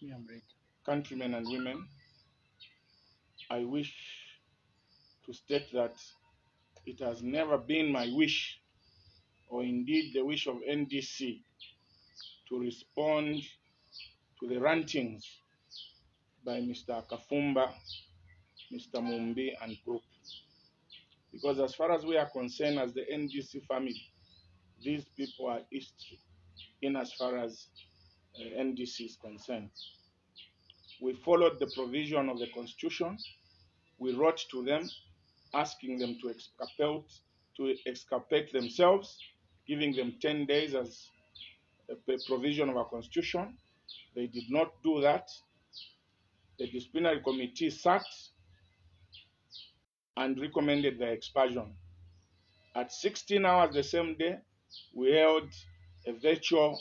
Me, I'm ready. Countrymen and women, I wish to state that it has never been my wish, or indeed the wish of NDC, to respond to the rantings by Mr. Kafumba, Mr. Mumbi, and group. Because as far as we are concerned as the NDC family, these people are history in as far as NDC is concerned. We followed the provision of the Constitution. We wrote to them asking them to exculpate themselves, giving them 10 days as a provision of our Constitution. They did not do that. The disciplinary committee sat and recommended their expulsion. At 16 hours the same day, we held a virtual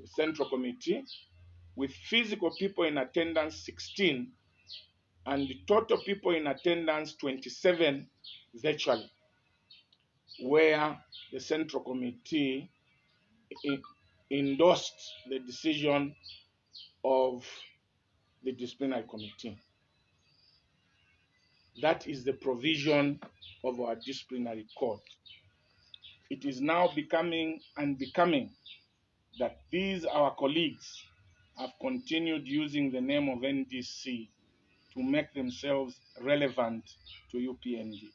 central committee with physical people in attendance 16 and the total people in attendance 27 virtually, where the central committee endorsed the decision of the disciplinary committee. That is the provision of our disciplinary code. It is now becoming unbecoming that these our colleagues have continued using the name of NDC to make themselves relevant to UPND.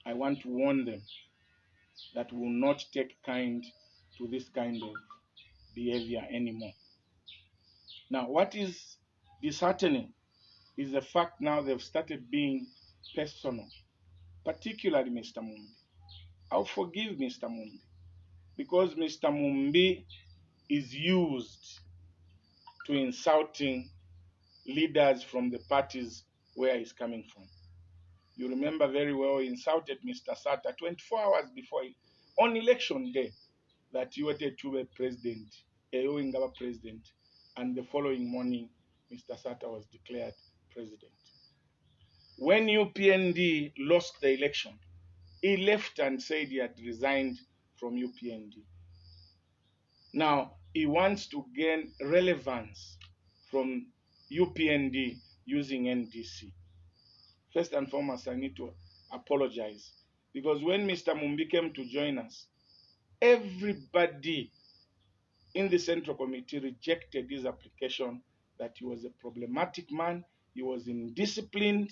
I want to warn them that we will not take kind to this kind of behavior anymore. Now, what is disheartening is the fact now they've started being personal, particularly Mr. Mumbi. I'll forgive Mr. Mumbi because Mr. Mumbi is used to insulting leaders from the parties where he's coming from. You remember very well he insulted Mr. Sata 24 hours before on election day that you were to be president, Ingaba president, and the following morning Mr. Sata was declared president. When UPND lost the election, he left and said he had resigned from UPND. Now, he wants to gain relevance from UPND using NDC. First and foremost, I need to apologize because when Mr. Mumbi came to join us, everybody in the Central Committee rejected his application that he was a problematic man, he was indisciplined,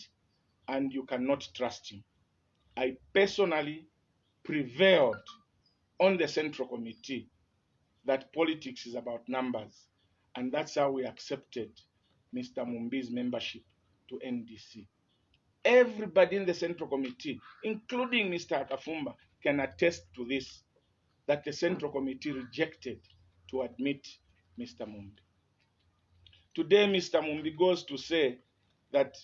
and you cannot trust him. I personally prevailed on the Central Committee that politics is about numbers, and that's how we accepted Mr. Mumbi's membership to NDC. Everybody in the Central Committee, including Mr. Kafumba, can attest to this, that the Central Committee rejected to admit Mr. Mumbi. Today, Mr. Mumbi goes to say that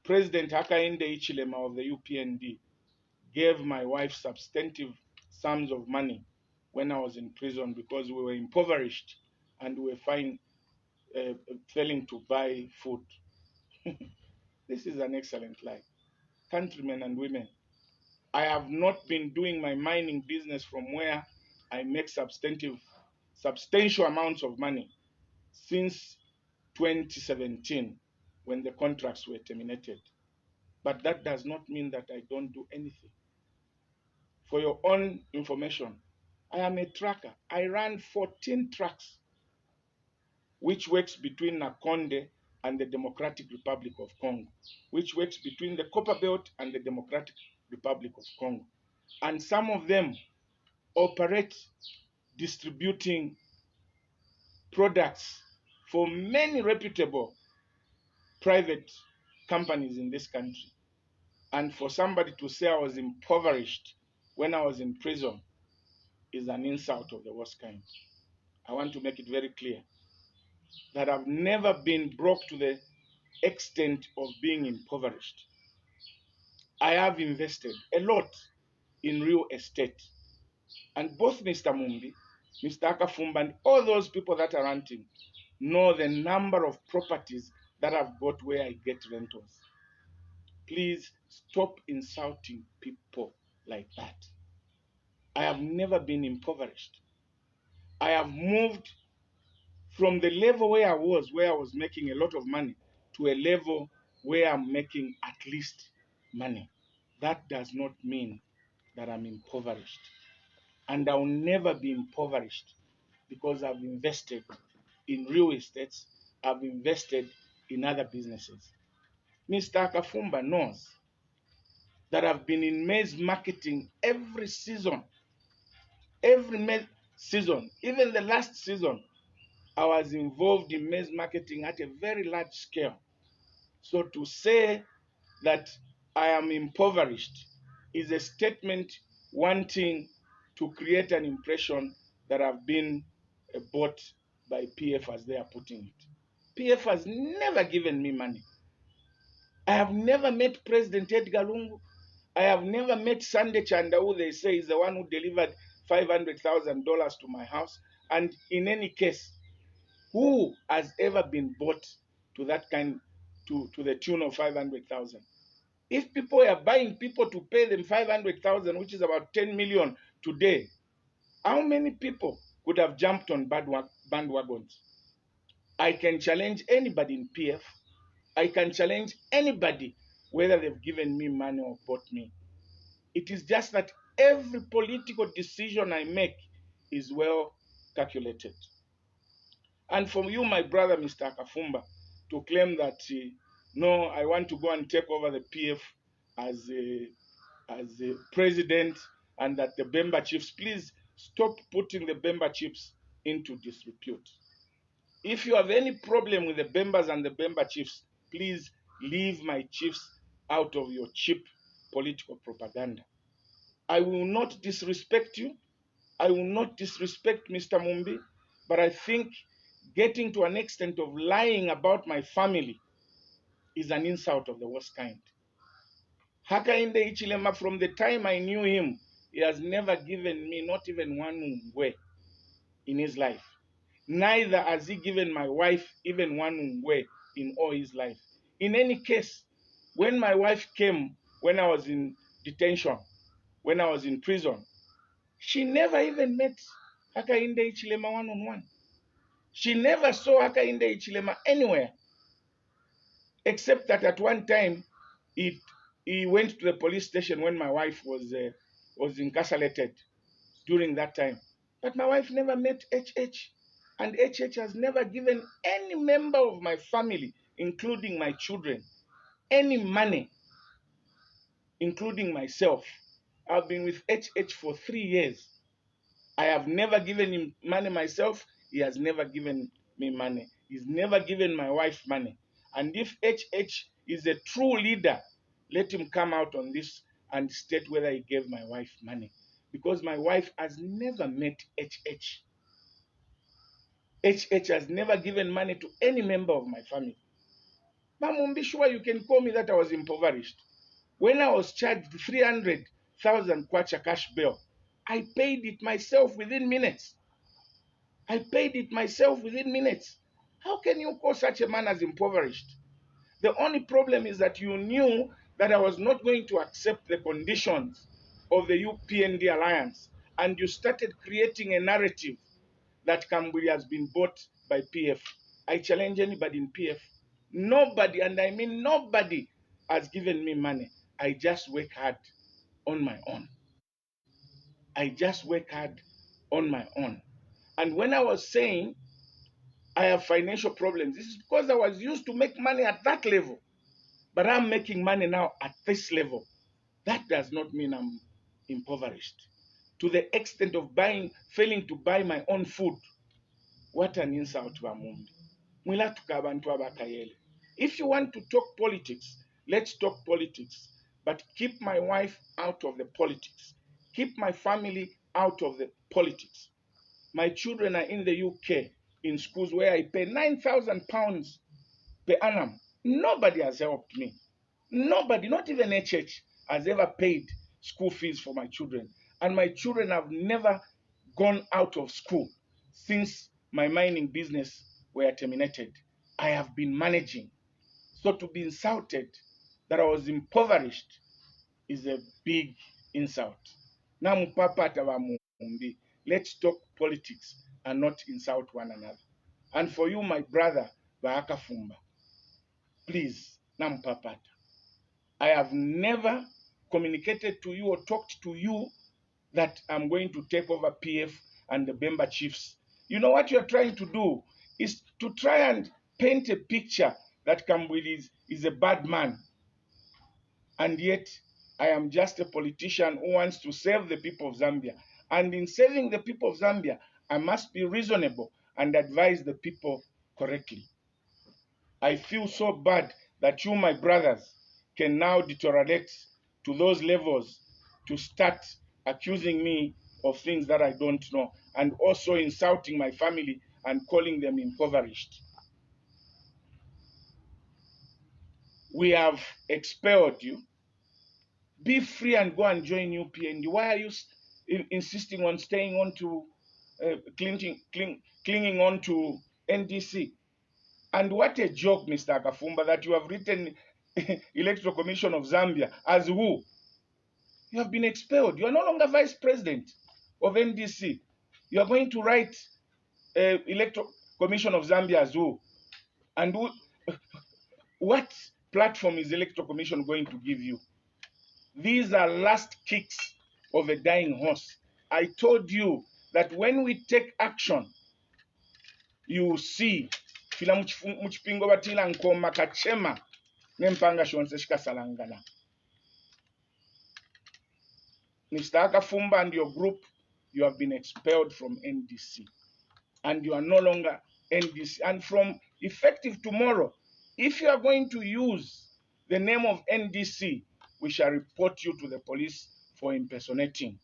President Hakainde Hichilema of the UPND gave my wife substantive sums of money when I was in prison because we were impoverished and we were failing to buy food. This is an excellent lie. Countrymen and women, I have not been doing my mining business from where I make substantial amounts of money since 2017 when the contracts were terminated. But that does not mean that I don't do anything. For your own information, I am a tracker. I run 14 trucks, which works between Nakonde and the Democratic Republic of Congo, which works between the Copper Belt and the Democratic Republic of Congo. And some of them operate distributing products for many reputable private companies in this country. And for somebody to say I was impoverished when I was in prison is an insult of the worst kind. I want to make it very clear that I've never been brought to the extent of being impoverished. I have invested a lot in real estate. And both Mr. Mumbi, Mr. Akafumba, and all those people that are ranting know the number of properties that I've bought where I get rentals. Please stop insulting people like that. I have never been impoverished. I have moved from the level where I was making a lot of money, to a level where I'm making at least money. That does not mean that I'm impoverished. And I'll never be impoverished because I've invested in real estates, I've invested in other businesses. Mr. Akafumba knows that I've been in maize marketing every season, every maize season, even the last season, I was involved in maize marketing at a very large scale. So to say that I am impoverished is a statement wanting to create an impression that I've been bought by PF, as they are putting it. PF has never given me money. I have never met President Edgar Lungu. I have never met Sunday Chanda, who they say is the one who delivered $500,000 to my house. And in any case, who has ever been bought to that kind, to the tune of 500,000? If people are buying people to pay them 500,000, which is about 10 million today, how many people could have jumped on bandwagons? I can challenge anybody in PF. I can challenge anybody whether they've given me money or bought me. It is just that every political decision I make is well calculated. And for you, my brother, Mr. Akafumba, to claim that, no, I want to go and take over the PF as a president, and that the Bemba chiefs, please stop putting the Bemba chiefs into disrepute. If you have any problem with the Bembas and the Bemba chiefs, please leave my chiefs out of your cheap political propaganda. I will not disrespect you. I will not disrespect Mr. Mumbi, but I think getting to an extent of lying about my family is an insult of the worst kind. Hakainde Ichilema, from the time I knew him, he has never given me not even one ngwe in his life. Neither has he given my wife even one ngwe in all his life. In any case, when my wife came, when I was in detention, when I was in prison, she never even met Hakainde Ichilema one-on-one. She never saw Hakainde Ichilema anywhere, except that at one time he went to the police station when my wife was incarcerated during that time. But my wife never met HH, and HH has never given any member of my family, including my children, any money, including myself. I've been with HH for 3 years. I have never given him money myself. He has never given me money. He's never given my wife money. And if HH is a true leader, let him come out on this and state whether he gave my wife money. Because my wife has never met HH. HH has never given money to any member of my family. Mom, be sure you can call me that I was impoverished. When I was charged 300,000 kwacha cash bail, I paid it myself within minutes. I paid it myself within minutes. How can you call such a man as impoverished? The only problem is that you knew that I was not going to accept the conditions of the UPND alliance, and you started creating a narrative that Kambwili has been bought by PF. I challenge anybody in PF. Nobody, and I mean nobody, has given me money. I just work hard on my own. I just work hard on my own. And when I was saying I have financial problems, this is because I was used to make money at that level. But I'm making money now at this level. That does not mean I'm impoverished. To the extent of failing to buy my own food. What an insult to Amumbi. If you want to talk politics, let's talk politics. But keep my wife out of the politics. Keep my family out of the politics. My children are in the UK in schools where I pay £9,000 per annum. Nobody has helped me. Nobody, not even HH, has ever paid school fees for my children. And my children have never gone out of school since my mining business were terminated. I have been managing. So to be insulted that I was impoverished is a big insult. Let's talk politics and not insult one another. And for you, my brother, Baakafumba, please, Nampapata, I have never communicated to you or talked to you that I'm going to take over PF and the Bemba chiefs. You know what you're trying to do is to try and paint a picture that Kambwili is a bad man. And yet, I am just a politician who wants to save the people of Zambia. And in saving the people of Zambia, I must be reasonable and advise the people correctly. I feel so bad that you, my brothers, can now deteriorate to those levels to start accusing me of things that I don't know, and also insulting my family and calling them impoverished. We have expelled you. Be free and go and join UPND. Why are you insisting on staying on to clinging on to NDC? And what a joke, Mr. Akafumba, that you have written Electoral Commission of Zambia as who? You have been expelled. You are no longer vice president of NDC. You are going to write Electoral Commission of Zambia as who? And who, what platform is Electoral Commission going to give you? These are last kicks of a dying horse. I told you that when we take action, you will see fila muchipingo batila nkoma kachema nempanga shonse shikasalangana. Mr. Akafumba and your group, you have been expelled from NDC. And you are no longer NDC. And from effective tomorrow, if you are going to use the name of NDC, we shall report you to the police for impersonating.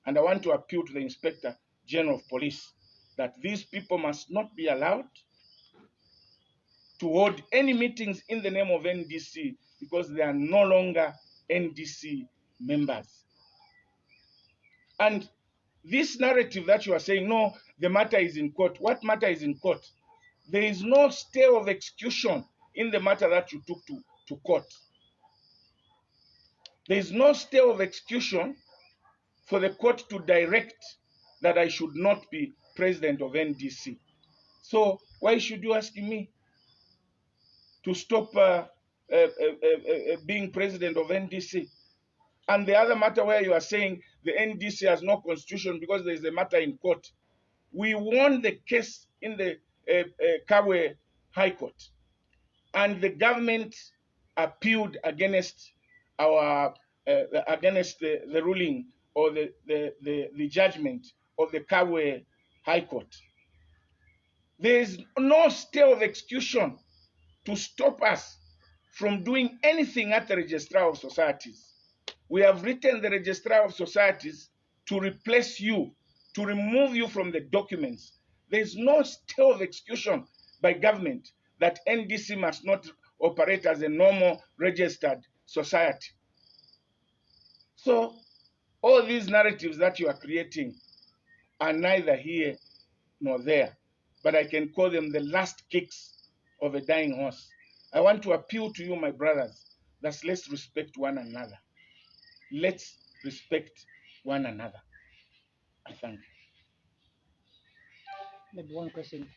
And I want to appeal to the Inspector General of Police that these people must not be allowed to hold any meetings in the name of NDC because they are no longer NDC members. And this narrative that you are saying, no, the matter is in court. What matter is in court? There is no stay of execution in the matter that you took to court. There is no stay of execution for the court to direct that I should not be president of NDC. So why should you ask me to stop being president of NDC? And the other matter where you are saying the NDC has no constitution because there is a matter in court. We won the case in the Kabwe High Court, and the government appealed against our against the ruling or the judgment of the Kabwe High Court. There is no stay of execution to stop us from doing anything at the Registrar of Societies. We have written the Registrar of Societies to replace you, to remove you from the documents. There is no stay of execution by government that NDC must not operate as a normal registered society. So all these narratives that you are creating are neither here nor there, but I can call them the last kicks of a dying horse. I want to appeal to you, my brothers, that let's respect one another. Let's respect one another. I thank you. Maybe one question.